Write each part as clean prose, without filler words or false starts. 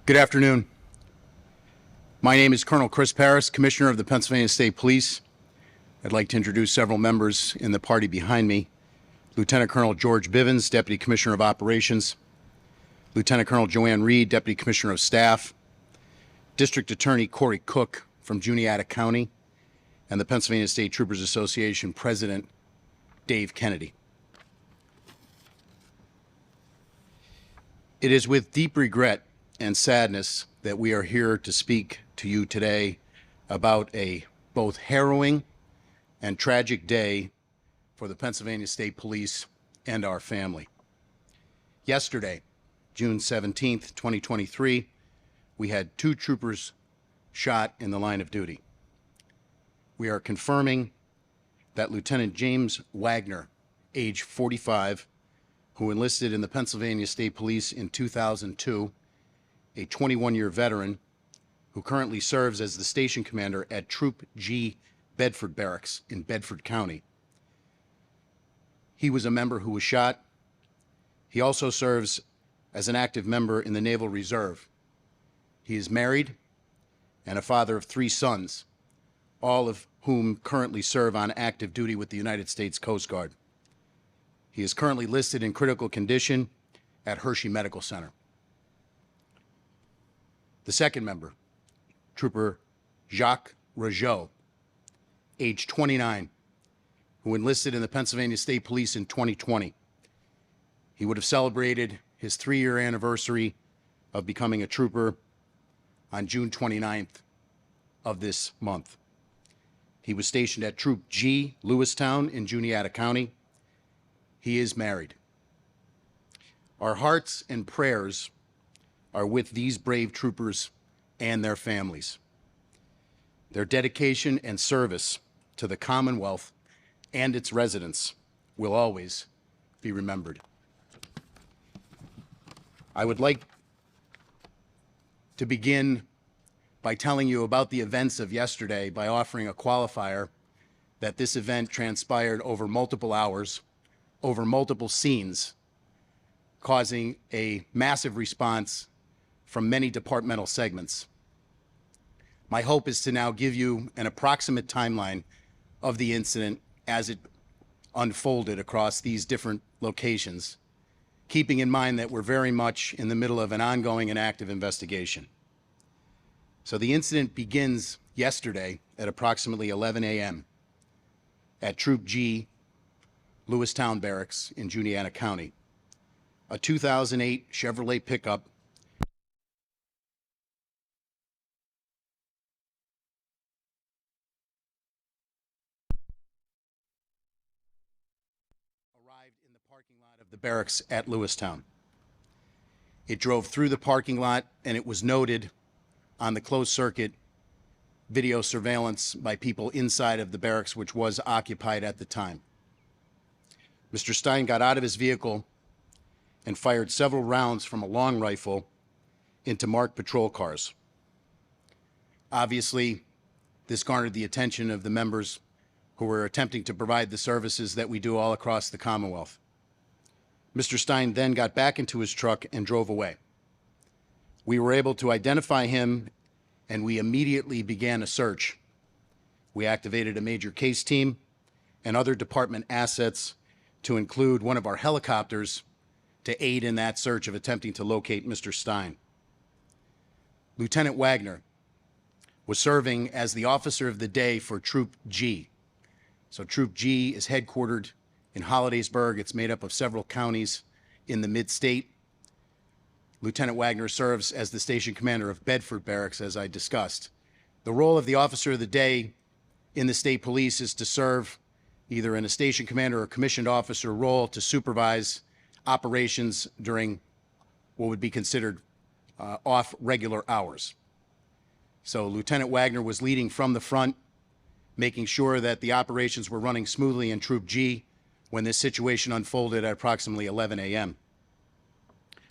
Good afternoon. My name is Colonel Chris Parris, Commissioner of the Pennsylvania State Police. I'd like to introduce several members in the party behind me. Lieutenant Colonel George Bivens, Deputy Commissioner of Operations. Lieutenant Colonel Joanne Reed, Deputy Commissioner of Staff. District Attorney Corey Cook from Juniata County. And the Pennsylvania State Troopers Association President Dave Kennedy. It is with deep regret and sadness that we are here to speak to you today about a both harrowing and tragic day for the Pennsylvania State Police and our family. Yesterday, June 17th, 2023, we had 2 troopers shot in the line of duty. We are confirming that Lieutenant James Wagner, age 45, who enlisted in the Pennsylvania State Police in 2002, a 21-year veteran who currently serves as the station commander at Troop G Bedford Barracks in Bedford County. He was a member who was shot. He also serves as an active member in the Naval Reserve. He is married and a father of 3 sons, all of whom currently serve on active duty with the United States Coast Guard. He is currently listed in critical condition at Hershey Medical Center. The second member, Trooper Jacques Rougeau, age 29, who enlisted in the Pennsylvania State Police in 2020. He would have celebrated his 3-year anniversary of becoming a trooper on June 29th of this month. He was stationed at Troop G, Lewistown in Juniata County. He is married. Our hearts and prayers are with these brave troopers and their families. Their dedication and service to the Commonwealth and its residents will always be remembered. I would like to begin by telling you about the events of yesterday by offering a qualifier that this event transpired over multiple hours, over multiple scenes, causing a massive response from many departmental segments. My hope is to now give you an approximate timeline of the incident as it unfolded across these different locations, keeping in mind that we're very much in the middle of an ongoing and active investigation. So the incident begins yesterday at approximately 11 a.m. at Troop G, Lewistown Barracks in Juniata County. A 2008 Chevrolet pickup arrived in the parking lot of the barracks at Lewistown. It drove through the parking lot, and it was noted on the closed circuit video surveillance by people inside of the barracks, which was occupied at the time. Mr. Stein got out of his vehicle and fired several rounds from a long rifle into marked patrol cars. Obviously, this garnered the attention of the members who were attempting to provide the services that we do all across the Commonwealth. Mr. Stein then got back into his truck and drove away. We were able to identify him, and we immediately began a search. We activated a major case team and other department assets to include one of our helicopters to aid in that search of attempting to locate Mr. Stein. Lieutenant Wagner was serving as the officer of the day for Troop G. So Troop G is headquartered in Hollidaysburg. It's made up of several counties in the mid-state. Lieutenant Wagner serves as the station commander of Bedford Barracks, as I discussed. The role of the officer of the day in the state police is to serve either in a station commander or commissioned officer role to supervise operations during what would be considered off regular hours. So Lieutenant Wagner was leading from the front, making sure that the operations were running smoothly in Troop G when this situation unfolded at approximately 11 a.m.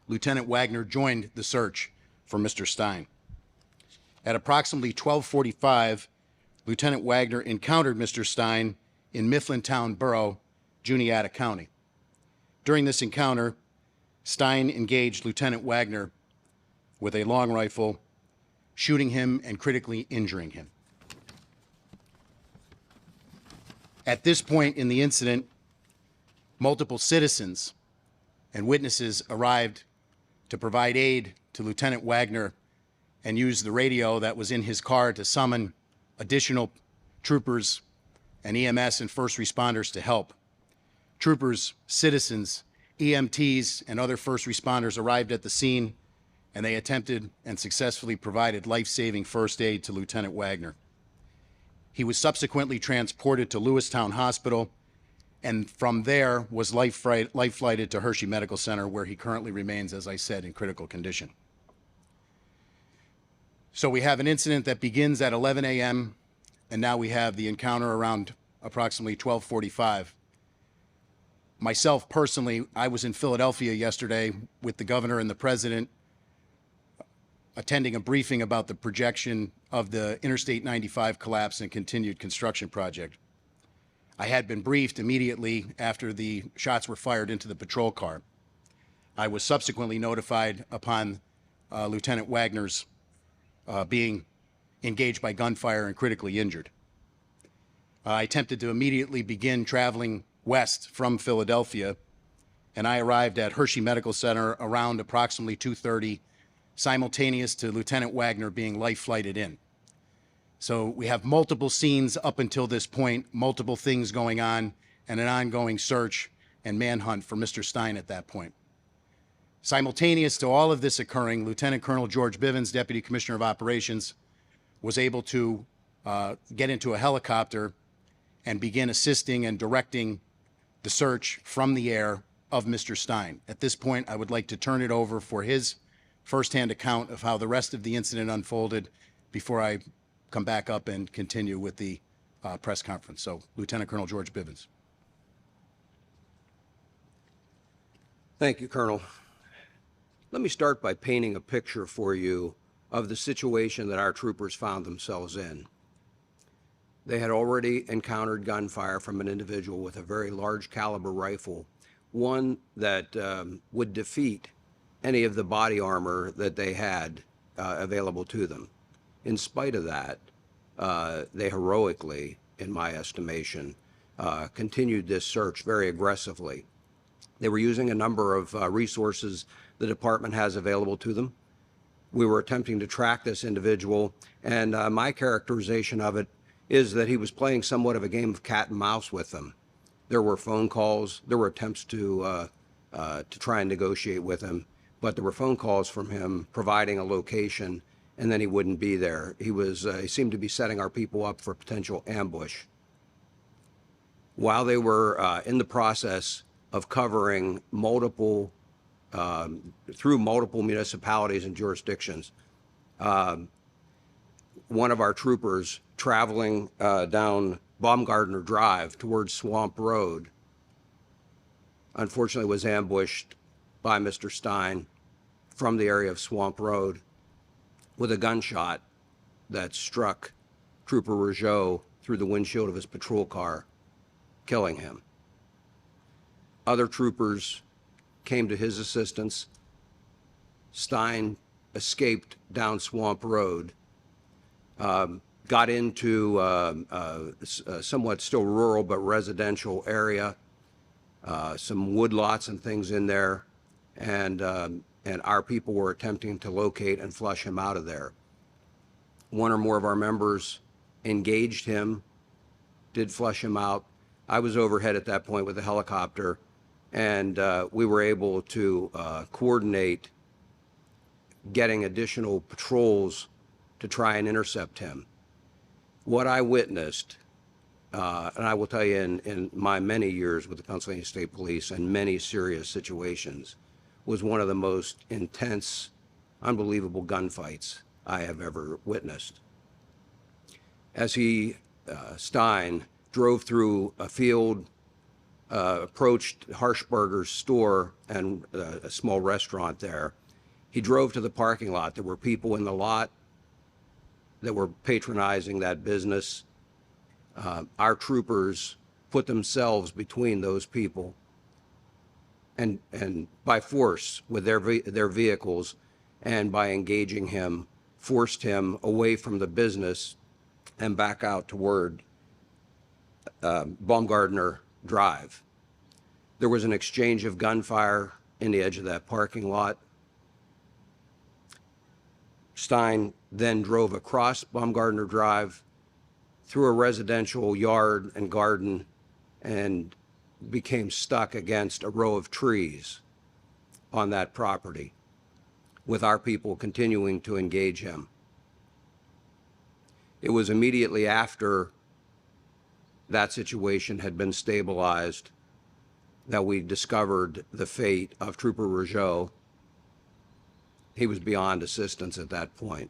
Lieutenant Wagner joined the search for Mr. Stein. At approximately 12:45, Lieutenant Wagner encountered Mr. Stein in Mifflintown Borough, Juniata County. During this encounter, Stein engaged Lieutenant Wagner with a long rifle, shooting him and critically injuring him. At this point in the incident, multiple citizens and witnesses arrived to provide aid to Lieutenant Wagner and used the radio that was in his car to summon additional troopers and EMS and first responders to help. Troopers, citizens, EMTs, and other first responders arrived at the scene, and they attempted and successfully provided life-saving first aid to Lieutenant Wagner. He was subsequently transported to Lewistown Hospital, and from there was life-flighted to Hershey Medical Center, where he currently remains, as I said, in critical condition. So we have an incident that begins at 11 a.m., and now we have the encounter around approximately 12:45. Myself, personally, I was in Philadelphia yesterday with the governor and the president, attending a briefing about the projection of the Interstate 95 collapse and continued construction project. I had been briefed immediately after the shots were fired into the patrol car. I was subsequently notified upon Lieutenant Wagner's being engaged by gunfire and critically injured. I attempted to immediately begin traveling west from Philadelphia, and I arrived at Hershey Medical Center around approximately 2:30, simultaneous to Lieutenant Wagner being life-flighted in. So we have multiple scenes up until this point, multiple things going on, and an ongoing search and manhunt for Mr. Stein at that point. Simultaneous to all of this occurring, Lieutenant Colonel George Bivens, Deputy Commissioner of Operations, was able to get into a helicopter and begin assisting and directing the search from the air of Mr. Stein. At this point, I would like to turn it over for his firsthand account of how the rest of the incident unfolded before I come back up and continue with the press conference. So, Lieutenant Colonel George Bivens. Thank you, Colonel. Let me start by painting a picture for you of the situation that our troopers found themselves in. They had already encountered gunfire from an individual with a very large caliber rifle, one that would defeat any of the body armor that they had available to them. In spite of that, they heroically, in my estimation, continued this search very aggressively. They were using a number of resources the department has available to them. We were attempting to track this individual, and my characterization of it is that he was playing somewhat of a game of cat and mouse with them. There were phone calls, there were attempts to try and negotiate with him, but there were phone calls from him providing a location, and then he wouldn't be there. He seemed to be setting our people up for potential ambush. While they were in the process of covering through multiple municipalities and jurisdictions, one of our troopers traveling down Baumgartner Drive towards Swamp Road, unfortunately was ambushed by Mr. Stein from the area of Swamp Road with a gunshot that struck Trooper Rougeau through the windshield of his patrol car, killing him. Other troopers came to his assistance. Stein escaped down Swamp Road, got into a somewhat still rural but residential area, some woodlots and things in there, and our people were attempting to locate and flush him out of there. One or more of our members engaged him, did flush him out. I was overhead at that point with a helicopter, and we were able to coordinate getting additional patrols to try and intercept him. What I witnessed, and I will tell you in my many years with the Pennsylvania State Police and many serious situations, was one of the most intense, unbelievable gunfights I have ever witnessed. As Stein drove through a field, approached Harshberger's store and a small restaurant there, he drove to the parking lot. There were people in the lot that were patronizing that business. Our troopers put themselves between those people and by force with their vehicles and by engaging him, forced him away from the business and back out toward Baumgardner Drive. There was an exchange of gunfire in the edge of that parking lot. Stein then drove across Baumgardner Drive through a residential yard and garden and became stuck against a row of trees on that property, with our people continuing to engage him. It was immediately after that situation had been stabilized that we discovered the fate of Trooper Rougeau. He was beyond assistance at that point.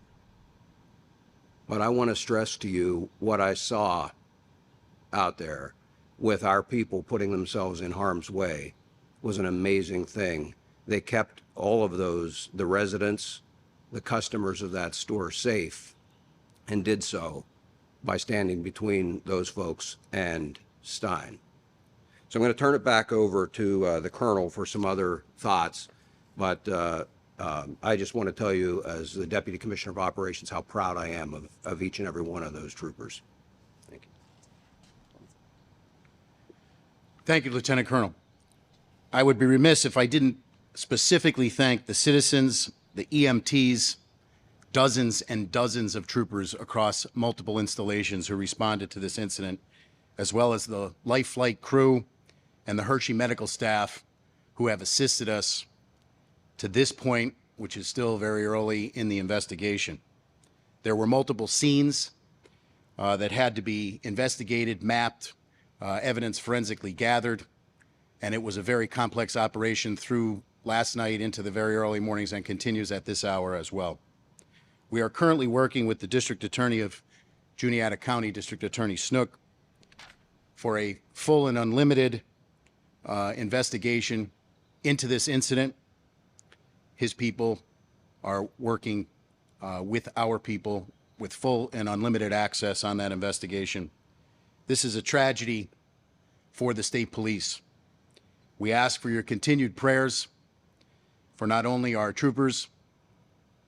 But I want to stress to you what I saw out there with our people putting themselves in harm's way was an amazing thing. They kept all of those, the residents, the customers of that store safe, and did so by standing between those folks and Stein. So I'm going to turn it back over to the Colonel for some other thoughts, but I just want to tell you, as the Deputy Commissioner of Operations, how proud I am of each and every one of those troopers. Thank you. Thank you, Lieutenant Colonel. I would be remiss if I didn't specifically thank the citizens, the EMTs, dozens and dozens of troopers across multiple installations who responded to this incident, as well as the Life Flight crew and the Hershey medical staff who have assisted us to this point, which is still very early in the investigation. There were multiple scenes that had to be investigated, mapped, evidence forensically gathered, and it was a very complex operation through last night into the very early mornings and continues at this hour as well. We are currently working with the District Attorney of Juniata County, District Attorney Snook, for a full and unlimited investigation into this incident. His people are working with our people with full and unlimited access on that investigation. This is a tragedy for the state police. We ask for your continued prayers for not only our troopers,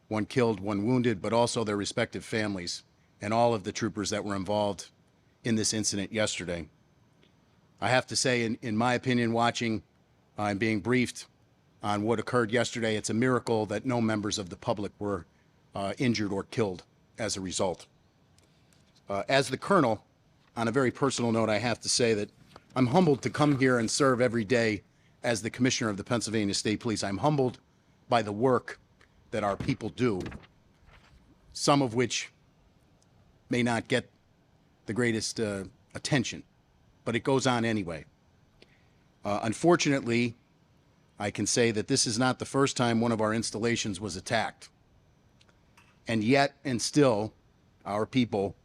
one killed, one wounded, but also their respective families and all of the troopers that were involved in this incident yesterday. I have to say, in my opinion, watching and being briefed on what occurred yesterday, it's a miracle that no members of the public were injured or killed as a result. As the Colonel, on a very personal note, I have to say that I'm humbled to come here and serve every day as the Commissioner of the Pennsylvania State Police. I'm humbled by the work that our people do, some of which may not get the greatest attention, but it goes on anyway. Unfortunately, I can say that this is not the first time one of our installations was attacked. And yet, and still, our people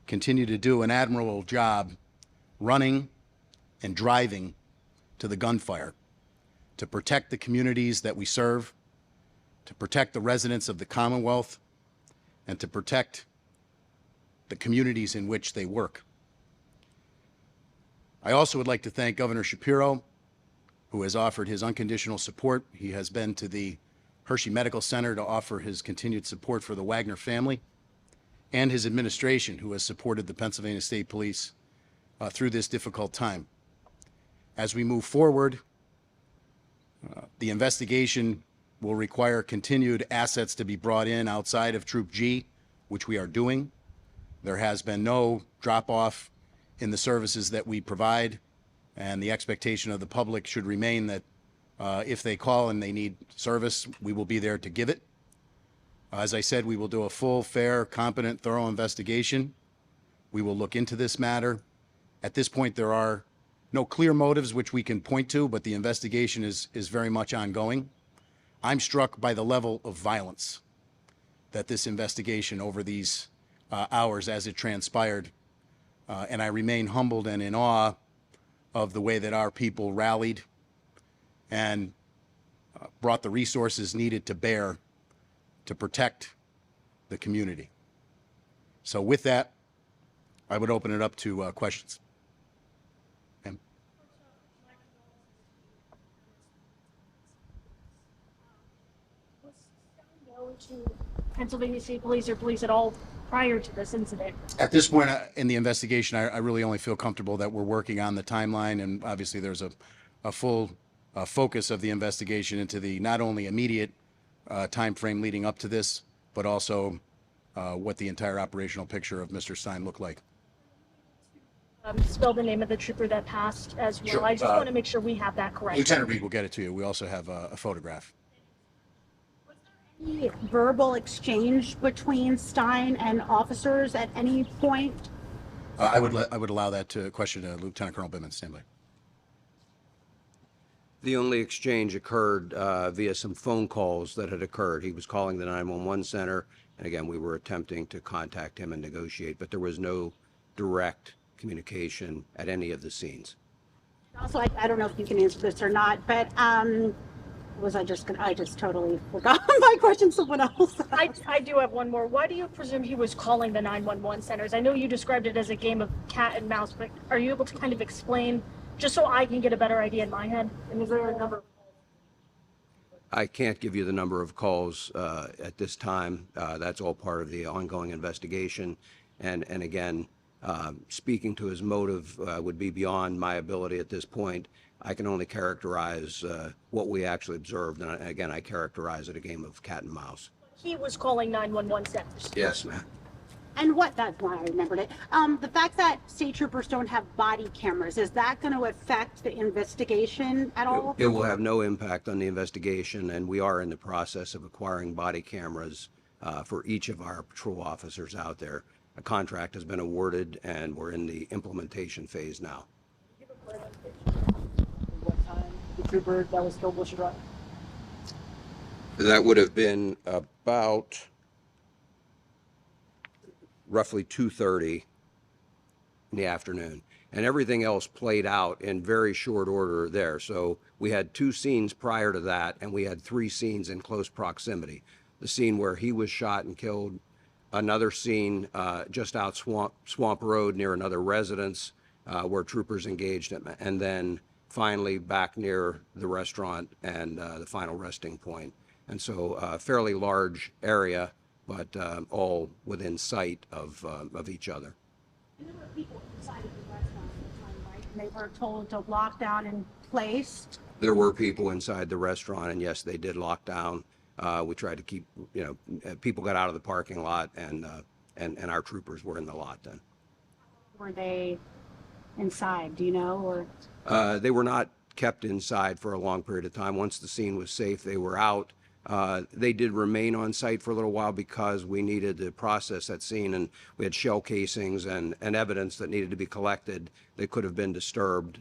continue to do an admirable job running and driving to the gunfire to protect the communities that we serve, to protect the residents of the Commonwealth, and to protect the communities in which they work. I also would like to thank Governor Shapiro, who has offered his unconditional support. He has been to the Hershey Medical Center to offer his continued support for the Wagner family, and his administration, who has supported the Pennsylvania State Police through this difficult time. As we move forward, the investigation will require continued assets to be brought in outside of Troop G, which we are doing. There has been no drop-off in the services that we provide, and the expectation of the public should remain that if they call and they need service, we will be there to give it. As I said, we will do a full, fair, competent, thorough investigation. We will look into this matter. At this point, there are no clear motives which we can point to, but the investigation is very much ongoing. I'm struck by the level of violence that this investigation over these hours as it transpired, and I remain humbled and in awe of the way that our people rallied and brought the resources needed to bear to protect the community. So with that, I would open it up to questions. Ma'am? Was Stein known to Pennsylvania State Police or police at all prior to this incident? At this point in the investigation, I really only feel comfortable that we're working on the timeline, and obviously there's a full focus of the investigation into the not only immediate time frame leading up to this, but also what the entire operational picture of Mr. Stein looked like. Spell the name of the trooper that passed as well. Sure. I just want to make sure we have that correct. Lieutenant Reed will get it to you. We also have a photograph. Any verbal exchange between Stein and officers at any point? I would allow that question to Lieutenant Colonel Bittman. Stand by. The only exchange occurred via some phone calls that had occurred. He was calling the 911 center, and again, we were attempting to contact him and negotiate, but there was no direct communication at any of the scenes. Also, I don't know if you can answer this or not, but I just totally forgot my question. Someone else. I do have one more. Why do you presume he was calling the 911 centers? I know you described it as a game of cat and mouse, but are you able to kind of explain, just so I can get a better idea in my head? And is there a number? I can't give you the number of calls at this time. That's all part of the ongoing investigation. And again, speaking to his motive would be beyond my ability at this point. I can only characterize what we actually observed. And again, I characterize it a game of cat and mouse. He was calling 911 centers. Yes, ma'am. And that's why I remembered it. The fact that state troopers don't have body cameras, is that going to affect the investigation at all? It will have no impact on the investigation, and we are in the process of acquiring body cameras for each of our patrol officers out there. A contract has been awarded, and we're in the implementation phase now. What time the trooper that was killed was struck? That would have been about roughly 2:30 in the afternoon. And everything else played out in very short order there. So we had 2 scenes prior to that, and we had 3 scenes in close proximity. The scene where he was shot and killed, another scene just out Swamp Road near another residence where troopers engaged him, and then finally back near the restaurant and the final resting point. And so a fairly large area, but all within sight of each other. And there were people inside of the restaurant at the time, right? And they were told to lock down in place. There were people inside the restaurant, and yes, they did lock down. We tried to keep, people got out of the parking lot, and our troopers were in the lot then. Were they inside? Do you know? Or They were not kept inside for a long period of time. Once the scene was safe, they were out. They did remain on site for a little while because we needed to process that scene, and we had shell casings and evidence that needed to be collected that could have been disturbed.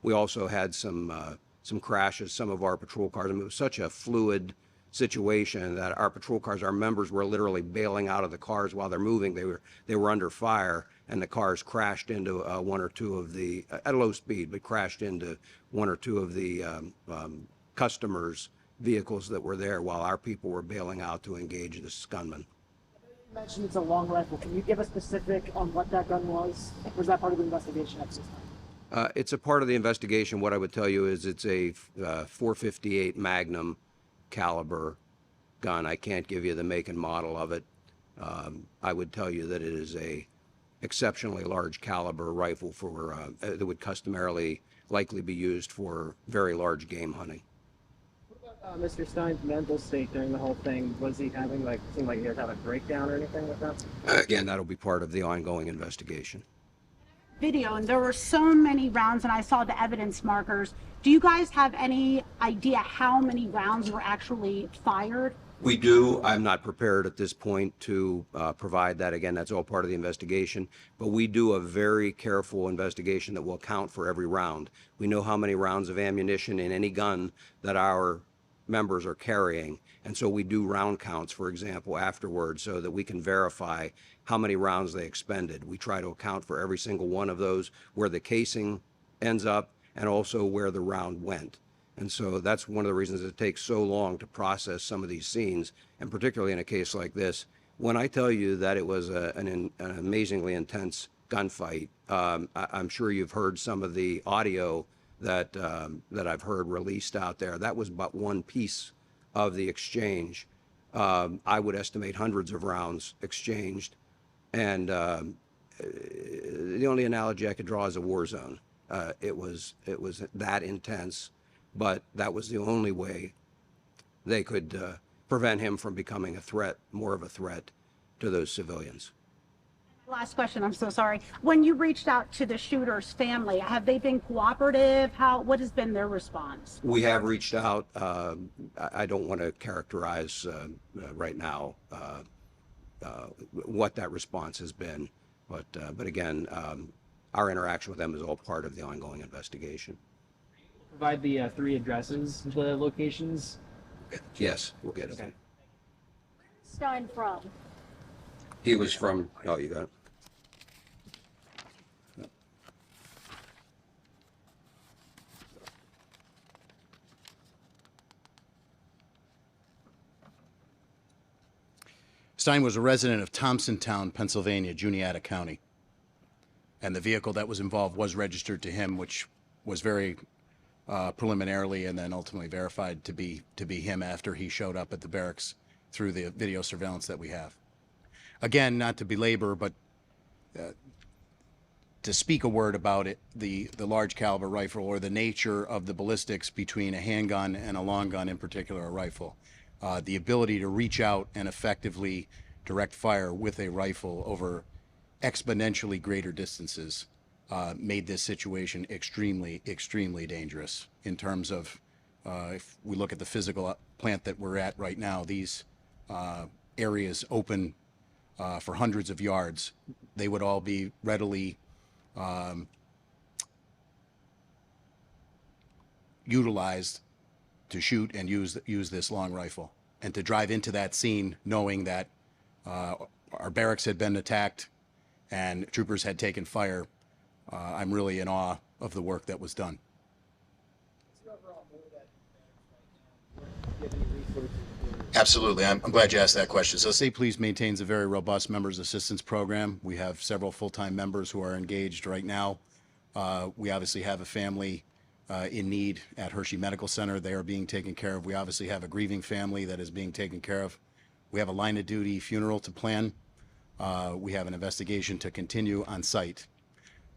We also had some crashes, some of our patrol cars. I mean, it was such a fluid situation that our patrol cars, our members were literally bailing out of the cars while they're moving. They were under fire, and the cars crashed into one or two of the, at low speed, but crashed into one or two of the customers' vehicles that were there while our people were bailing out to engage this gunman. You mentioned it's a long rifle. Can you give a specific on what that gun was? Was that part of the investigation at this time? It's a part of the investigation. What I would tell you is it's a .458 Magnum caliber gun. I can't give you the make and model of it. I would tell you that it is a exceptionally large caliber rifle for that would customarily likely be used for very large game hunting. What about Mr. Stein's mental state during the whole thing? Was he having seemed like he was having a breakdown or anything like that? Again, that'll be part of the ongoing investigation. video, and there were so many rounds, and I saw the evidence markers. Do you guys have any idea how many rounds were actually fired? We do. I'm not prepared at this point to provide that. Again, that's all part of the investigation. But we do a very careful investigation that will account for every round. We know how many rounds of ammunition in any gun that our members are carrying. And so we do round counts, for example, afterwards, so that we can verify how many rounds they expended. We try to account for every single one of those, where the casing ends up and also where the round went. And so that's one of the reasons it takes so long to process some of these scenes, and particularly in a case like this. When I tell you that it was an amazingly intense gunfight, I'm sure you've heard some of the audio that I've heard released out there. That was but one piece of the exchange. I would estimate hundreds of rounds exchanged. And the only analogy I could draw is a war zone. It was that intense, but that was the only way they could prevent him from becoming a threat, more of a threat to those civilians. Last question, I'm so sorry. When you reached out to the shooter's family, have they been cooperative? What has been their response? We have reached out. I don't want to characterize right now what that response has been, but again, our interaction with them is all part of the ongoing investigation. Provide the 3 addresses, the locations. Yes, we'll get it. Okay. Stein from? He was from, oh, you got it? Stein was a resident of Thompsontown, Pennsylvania, Juniata County. And the vehicle that was involved was registered to him, which was very preliminarily and then ultimately verified to be him after he showed up at the barracks through the video surveillance that we have. Again, not to belabor, but to speak a word about it, the large caliber rifle or the nature of the ballistics between a handgun and a long gun, in particular a rifle. The ability to reach out and effectively direct fire with a rifle over exponentially greater distances made this situation extremely, extremely dangerous in terms of, if we look at the physical plant that we're at right now, these areas open for hundreds of yards. They would all be readily utilized to shoot and use this long rifle, and to drive into that scene knowing that our barracks had been attacked and troopers had taken fire. I'm really in awe of the work that was done. Absolutely. I'm glad you asked that question. So Say Please maintains a very robust members assistance program. We have several full-time members who are engaged right now. We obviously have a family in need at Hershey Medical Center. They are being taken care of. We obviously have a grieving family that is being taken care of. We have a line of duty funeral to plan. We have an investigation to continue on site.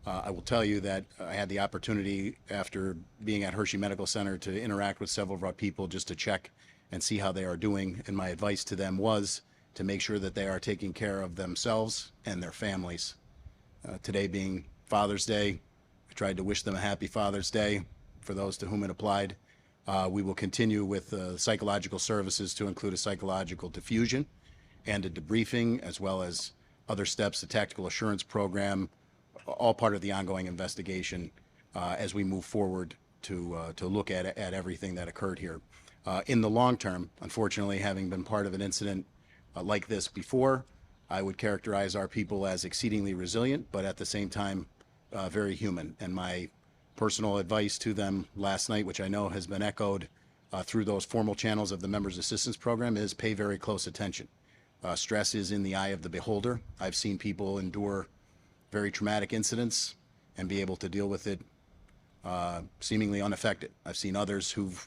I will tell you that I had the opportunity after being at Hershey Medical Center to interact with several of our people just to check and see how they are doing. And my advice to them was to make sure that they are taking care of themselves and their families. Today being Father's Day, I tried to wish them a happy Father's Day for those to whom it applied. We will continue with psychological services to include a psychological diffusion and a debriefing, as well as other steps, the tactical assurance program, all part of the ongoing investigation as we move forward to look at everything that occurred here. In the long term, unfortunately, having been part of an incident like this before, I would characterize our people as exceedingly resilient, but at the same time, very human. And my personal advice to them last night, which I know has been echoed through those formal channels of the Members Assistance Program, is pay very close attention. Stress is in the eye of the beholder. I've seen people endure very traumatic incidents and be able to deal with it seemingly unaffected. I've seen others who've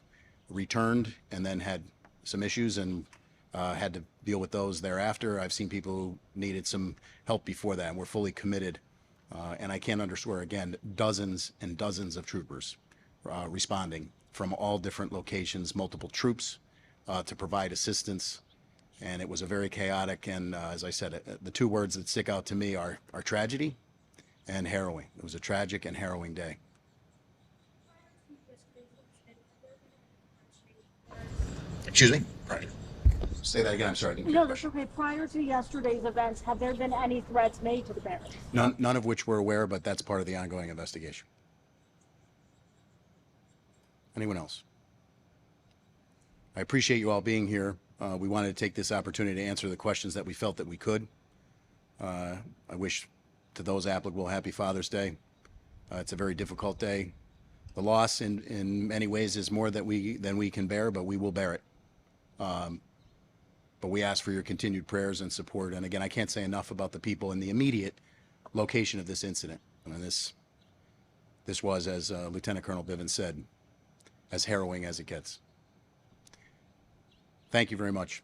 returned and then had some issues and had to deal with those thereafter. I've seen people who needed some help before that, and we're fully committed. And I can't underscore again, dozens and dozens of troopers responding from all different locations, multiple troops to provide assistance. And it was a very chaotic and, as I said, the two words that stick out to me are tragedy and harrowing. It was a tragic and harrowing day. Excuse me? Right. Say that again. I'm sorry. I didn't hear No, the that's question. okay. Prior to yesterday's events, have there been any threats made to the barracks? None of which we're aware, but that's part of the ongoing investigation. Anyone else? I appreciate you all being here. We wanted to take this opportunity to answer the questions that we felt that we could. I wish to those applicable happy Father's Day. It's a very difficult day. The loss in many ways is more than we can bear, but we will bear it. But we ask for your continued prayers and support. And again, I can't say enough about the people in the immediate location of this incident. I mean, this was, as Lieutenant Colonel Bivens said, as harrowing as it gets. Thank you very much.